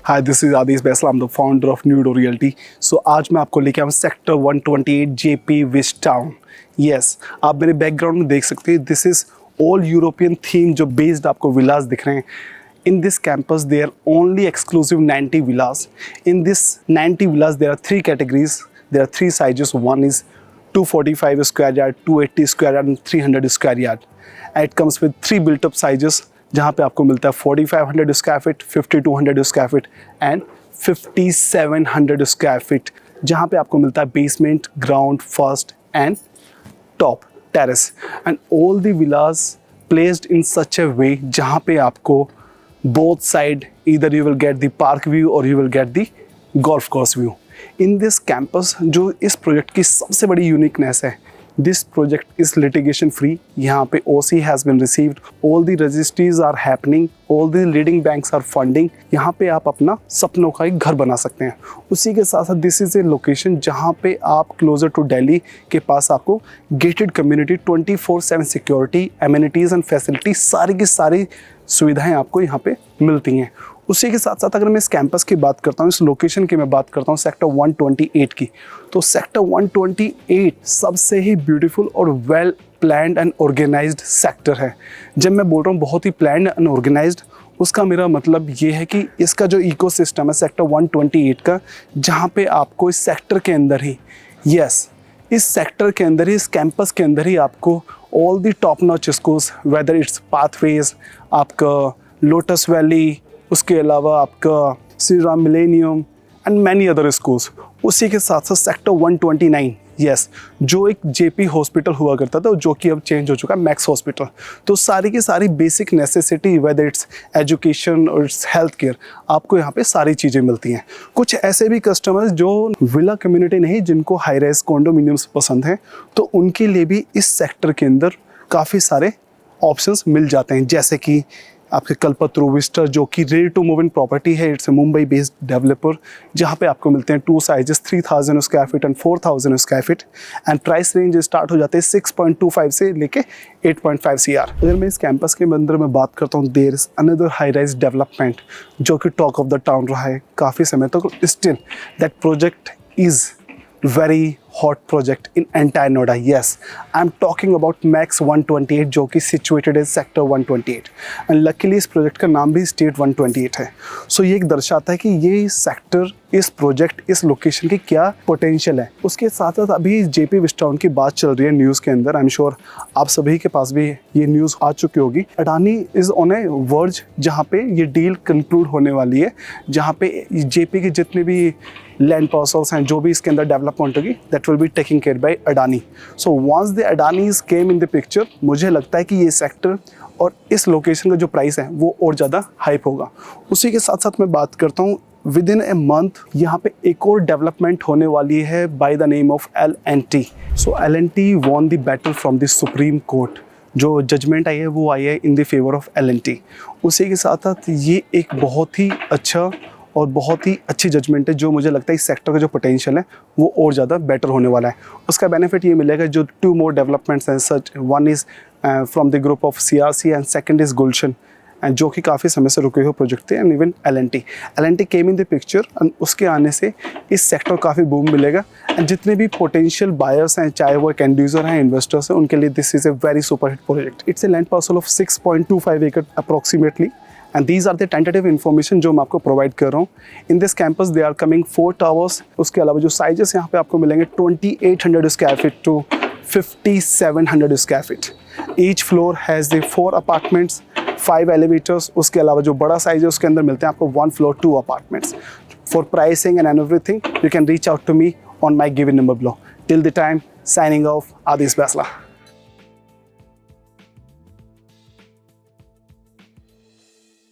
Hi, this is Aadish Baisla, I am the founder of Nudo Realty. So आज मैं आपको लेके आऊँ sector 128 JP Wish Town. Yes, आप मेरे बैकग्राउंड में देख सकते हैं, this is all European theme जो बेस्ड आपको विलास दिख रहे हैं। In this campus, there are only exclusive 90 villas. In this 90 villas, there are three categories. There are three sizes. One is 245 square yard, 280 square yard, and 300 square yard. And it comes with three built-up sizes, जहाँ पे आपको मिलता है 4500 square feet, 5200 square feet and 5700 square feet, जहाँ पे आपको मिलता है basement, ground, first and top terrace. And all the villas placed in such a way जहाँ पे आपको both side either you will get the park view or you will get the golf course view. In this campus जो इस project की सबसे बड़ी uniqueness है, this project is litigation free. यहाँ पे OC has been received, all the registries are happening, all the leading banks are funding. यहाँ पे आप अपना सपनों का एक घर बना सकते हैं। उसी के साथ साथ this is a location जहाँ पे आप closer to Delhi के पास आपको gated community 24/7 security, amenities and facilities सारी की सारी सुविधाएं आपको यहाँ पे मिलती हैं। उसी के साथ साथ अगर मैं इस कैंपस की बात करता हूँ, इस लोकेशन की मैं बात करता हूँ सेक्टर 128 की, तो सेक्टर 128 सबसे ही ब्यूटीफुल और well planned and organised sector है। जब मैं बोल रहा हूँ बहुत ही प्लान्ड एंड ऑर्गेनाइज्ड, उसका मेरा मतलब ये है कि इसका जो इकोसिस्टम है सेक्टर 128 का, जहाँ पे आपको इस सेक्टर के अंदर ही, इस सेक्टर के अंदर ही, इस कैंपस के अंदर ही आपको all the top notch schools, whether it's pathways, आपका लोटस वैली, उसके अलावा आपका Shri Ram millennium and many other schools. उसी के साथ साथ सेक्टर 129, जो एक जेपी हॉस्पिटल हुआ करता था, जो कि अब चेंज हो चुका है मैक्स हॉस्पिटल। तो सारी की सारी basic necessity, whether it's education और इट्स हेल्थ केयर, आपको यहाँ पे सारी चीज़ें मिलती हैं। कुछ ऐसे भी कस्टमर्स जो विला कम्युनिटी नहीं, जिनको हाई राइज कॉन्डोमिनियम्स पसंद हैं, तो उनके लिए भी इस सेक्टर के अंदर काफ़ी सारे ऑप्शंस मिल जाते हैं, जैसे कि आपके कल्पतरू विस्टा, जो कि ready to move in property है। It's a Mumbai based developer, जहाँ पे आपको मिलते हैं two sizes 3000 square feet and 4000 square feet, and price range start हो जाते हैं 6.25 से लेके 8.5 CR। अगर मैं इस कैंपस के अंदर में बात करता हूँ, there is another high rise development जो कि टॉक ऑफ द टाउन रहा है काफ़ी समय तक। Still that project is very hot project in entire Noida. Yes, I'm talking about Max 128, जो कि situated is sector 128, and luckily इस प्रोजेक्ट का नाम भी स्टेट 128 है। सो ये एक दर्शाता है कि ये सेक्टर, इस प्रोजेक्ट, इस लोकेशन की क्या पोटेंशियल है। उसके साथ साथ अभी जेपी विश टाउन की बात चल रही है न्यूज़ के अंदर। आई एम श्योर आप सभी के पास भी ये न्यूज़ आ चुकी होगी। Adani is on A verge, जहाँ पे ये डील कंक्लूड होने वाली है, जहाँ पे जेपी के जितने भी लैंड पार्सल्स हैं, जो भी इसके अंदर डेवलपमेंट होगी, that will be taking care by Adani. So once the Adanis came in the picture, मुझे लगता है कि ये सेक्टर और इस लोकेशन का जो प्राइस है वो और ज़्यादा हाइप होगा। उसी के साथ साथ मैं बात करता हूँ, विद इन ए मंथ यहाँ पे एक और डेवलपमेंट होने वाली है by the name of L&T। So L&T won the battle from the supreme court. जो जजमेंट आई है वो आई है in the favour of L&T। उसी के साथ साथ ये एक बहुत ही अच्छा और बहुत ही अच्छी जजमेंट है, जो मुझे लगता है इस सेक्टर का जो पोटेंशियल है वो और ज़्यादा बेटर होने वाला है। उसका बेनिफिट ये मिलेगा, जो 2 more डेवलपमेंट्स हैं such, one is from the group of CRC and second is Gulshan, and जो कि काफ़ी समय से रुके हुए प्रोजेक्ट थे, and even L&T came in the picture, and उसके आने से इस सेक्टर काफ़ी बूम मिलेगा। एंड जितने भी पोटेंशियल बायर्स हैं, चाहे वो एक एंड यूज़र हैं, इन्वेस्टर्स हैं, उनके लिए this is a very super hit project. It's a land parcel of 6.25 एकड़ approximately, and these are the tentative information जो मैं आपको प्रोवाइड कर रहा हूँ। In this campus there are coming 4 towers. उसके अलावा जो साइजेस यहाँ पे आपको मिलेंगे 2800 square feet to 5700 square feet. Each floor has the 4 apartments, 5 elevators. उसके अलावा जो बड़ा साइज है उसके अंदर मिलते हैं आपको 1 floor 2 apartments. For pricing and everything you can reach out to me on my given number below. Till the time, signing off, Aadish Bainsla.